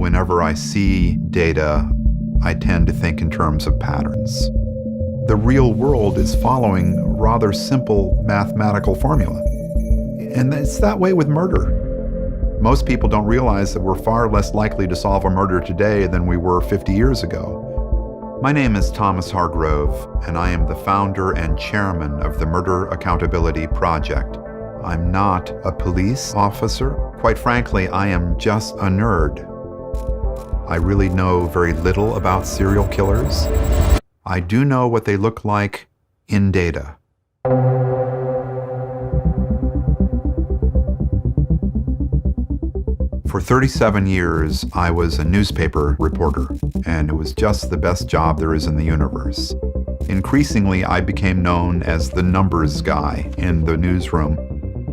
Whenever I see data, I tend to think in terms of patterns. The real world is following a rather simple mathematical formula. And it's that way with murder. Most people don't realize that we're far less likely to solve a murder today than we were 50 years ago. My name is Thomas Hargrove, and I am the founder and chairman of the Murder Accountability Project. I'm not a police officer. Quite frankly, I am just a nerd. I really know very little about serial killers. I do know what they look like in data. For 37 years, I was a newspaper reporter, and it was just the best job there is in the universe. Increasingly, I became known as the numbers guy in the newsroom.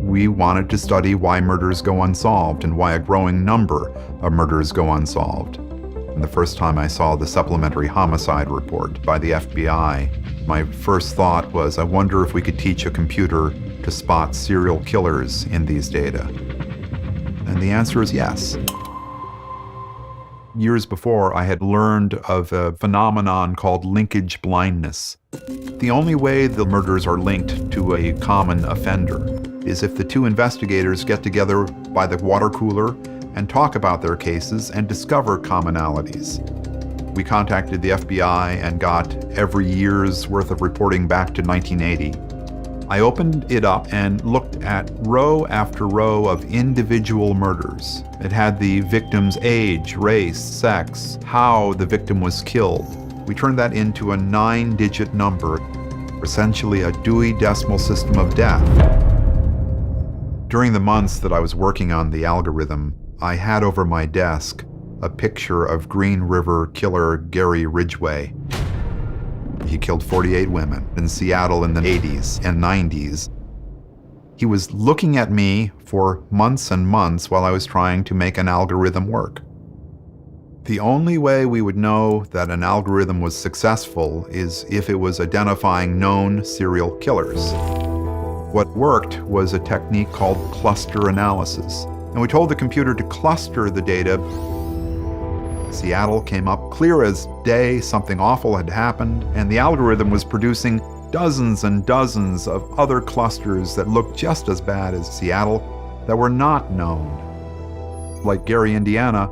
We wanted to study why murders go unsolved and why a growing number of murders go unsolved. And the first time I saw the supplementary homicide report by the FBI, my first thought was, I wonder if we could teach a computer to spot serial killers in these data. And the answer is yes. Years before, I had learned of a phenomenon called linkage blindness. The only way the murders are linked to a common offender is if the two investigators get together by the water cooler and talk about their cases and discover commonalities. We contacted the FBI and got every year's worth of reporting back to 1980. I opened it up and looked at row after row of individual murders. It had the victim's age, race, sex, how the victim was killed. We turned that into a 9-digit number, essentially a Dewey Decimal System of death. During the months that I was working on the algorithm, I had over my desk a picture of Green River killer Gary Ridgway. He killed 48 women in Seattle in the 80s and 90s. He was looking at me for months and months while I was trying to make an algorithm work. The only way we would know that an algorithm was successful is if it was identifying known serial killers. What worked was a technique called cluster analysis. And we told the computer to cluster the data. Seattle came up clear as day, something awful had happened, and the algorithm was producing dozens and dozens of other clusters that looked just as bad as Seattle that were not known. Like Gary, Indiana,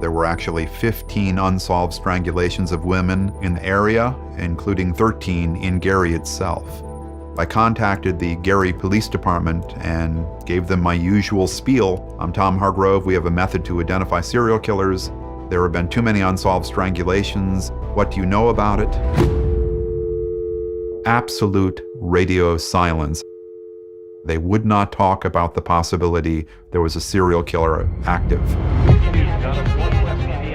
there were actually 15 unsolved strangulations of women in the area, including 13 in Gary itself. I contacted the Gary Police Department and gave them my usual spiel. I'm Tom Hargrove. We have a method to identify serial killers. There have been too many unsolved strangulations. What do you know about it? Absolute radio silence. They would not talk about the possibility there was a serial killer active.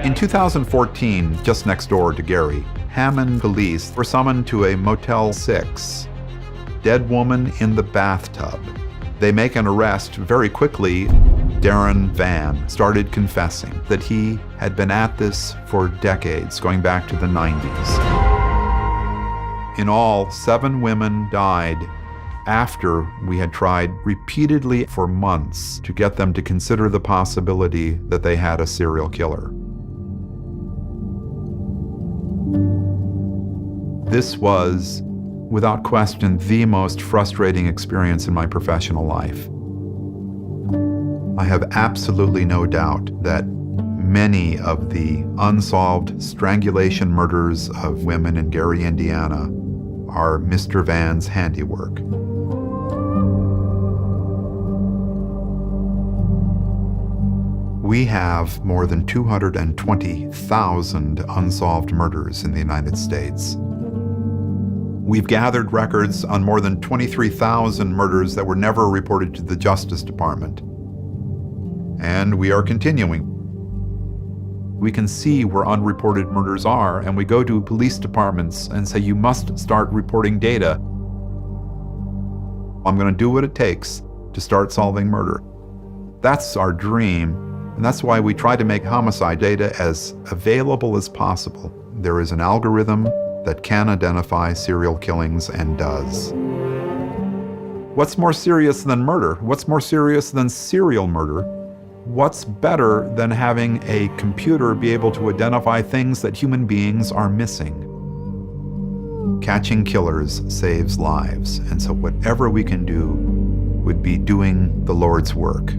In 2014, just next door to Gary, Hammond police were summoned to a Motel 6. Dead woman in the bathtub. They make an arrest very quickly. Darren Van started confessing that he had been at this for decades, going back to the 90s. In all, 7 women died after we had tried repeatedly for months to get them to consider the possibility that they had a serial killer. This was, without question, the most frustrating experience in my professional life. I have absolutely no doubt that many of the unsolved strangulation murders of women in Gary, Indiana, are Mr. Van's handiwork. We have more than 220,000 unsolved murders in the United States. We've gathered records on more than 23,000 murders that were never reported to the Justice Department. And we are continuing. We can see where unreported murders are, and we go to police departments and say, you must start reporting data. I'm going to do what it takes to start solving murder. That's our dream, and that's why we try to make homicide data as available as possible. There is an algorithm that can identify serial killings and does. What's more serious than murder? What's more serious than serial murder What's better than having a computer be able to identify things that human beings are missing? Catching killers saves lives, and so whatever we can do would be doing the Lord's work.